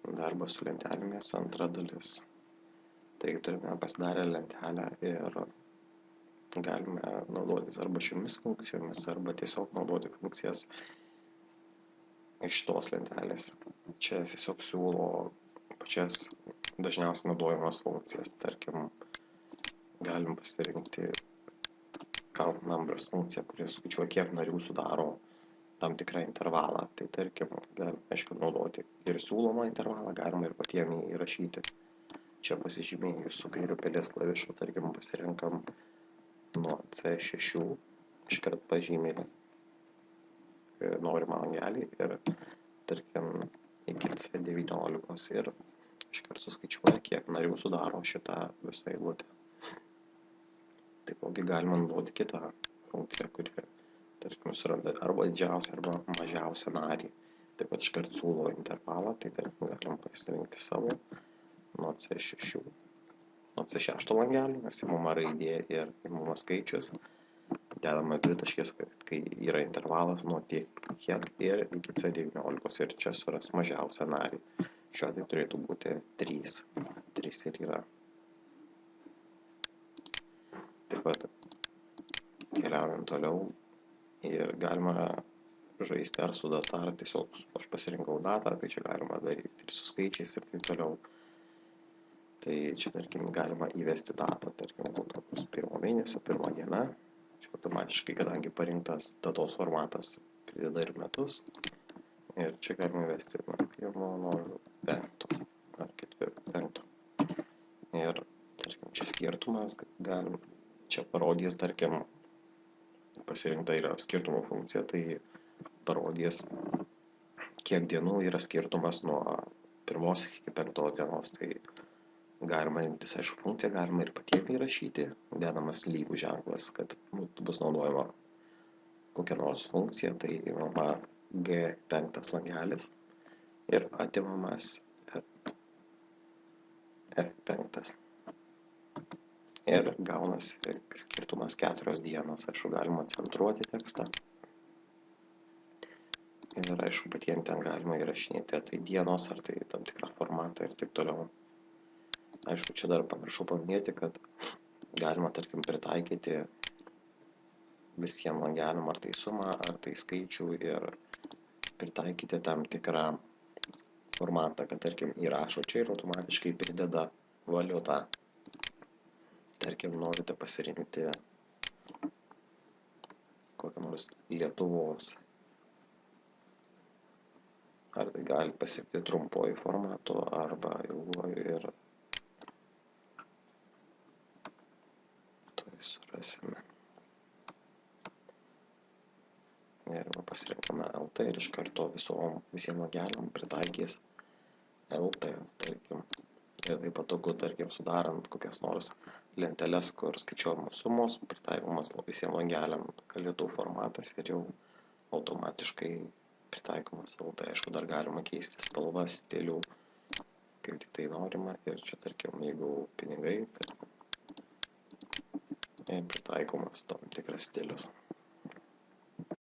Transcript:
darbas su lentelėmis, antra dalis. Taigi turime pasidarę lentelę ir galime naudotis arba šiomis funkcijomis, arba tiesiog naudoti funkcijas iš tos lentelės. Čia tiesiog siūlo pačias dažniausiai naudojamas funkcijas. Tarkim, galim pasirinkti count numbers funkciją, kuri skaičiuoja, kiek narių sudaro tam tikrą intervalą. Tai tarkim, galime, aišku, naudoti ir siūlomą intervalą, galima ir patiem įrašyti. Čia pasižymėjus su kairiu pelės klavišu, tarkim, pasirenkam nuo C6, iškart pažymėlį norimą langelį ir, tarkim, iki C19 ir iškart suskaičiuoja, kiek narių sudaro šitą visą eilutę. Taipogi galima naudoti kitą funkciją, kuri, tarkim, suranda arba didžiausią, arba mažiausią narį. Taip pat iškart siūlo intervalą, tai tarkim, galim pasirinkti savo nuo C6 langelį, nes įmama raidė ir įmama skaičius. Dedamas dvitaškis, kai yra intervalas nuo tiek ir iki C19 ir čia suras mažiausią narį. Šiuo atveju turėtų būti 3. 3 ir yra. Taip pat keliaujam toliau ir galima žaisti ar su data, ar tiesiog aš pasirinkau datą, tai čia galima daryti ir su skaičiais ir taip toliau. Tai čia, tarkim, galima įvesti datą, tarkim, bus 1 mėnesio, 1 diena. Čia automatiškai, kadangi parinktas datos formatas, prideda ir metus. Ir čia galima įvesti nuo 1 nuo 5 ar 5. Ir, tarkim, čia skirtumas, galim, čia parodys, tarkim, pasirinkta yra skirtumo funkcija, tai parodys, kiek dienų yra skirtumas nuo 1 iki 5 dienos. Tai galima imtis, aišku, funkciją, galima ir patiem įrašyti, dedamas lygų ženklas, kad bus naudojama kokia nors funkcija, tai įmama G5 langelis ir atimamas F5. Ir gaunasi skirtumas 4 dienos, aišku, galima centruoti tekstą. Ir, aišku, patiem ten galima įrašinėti, ar tai dienos, ar tai tam tikrą formatą ir taip toliau. Aišku, čia dar pamiršau paminėti, kad galima, tarkim, pritaikyti visiems langeliam, ar tai sumą, ar tai skaičių ir pritaikyti tam tikrą formatą, kad, tarkim, įrašo čia ir automatiškai prideda valiutą. Tarkim, norite pasirinkti kokią nors Lietuvos. Ar tai gali pasirinkti trumpuoju formatu arba ilguoju ir surasime. Ir pasirinkame LT ir iš karto visiems langeliam pritaikys LT, tarkim. Ir taip patogu, tarkim, sudarant kokias nors lenteles, kur skaičiuojamos sumos, pritaikomas visiems langeliam galėtų formatas ir jau automatiškai pritaikomas LT. Aišku, dar galima keisti spalvas, stilių, kaip tik tai norima. Ir čia, tarkim, jeigu pinigai, pritaikomas tam tikras stilius.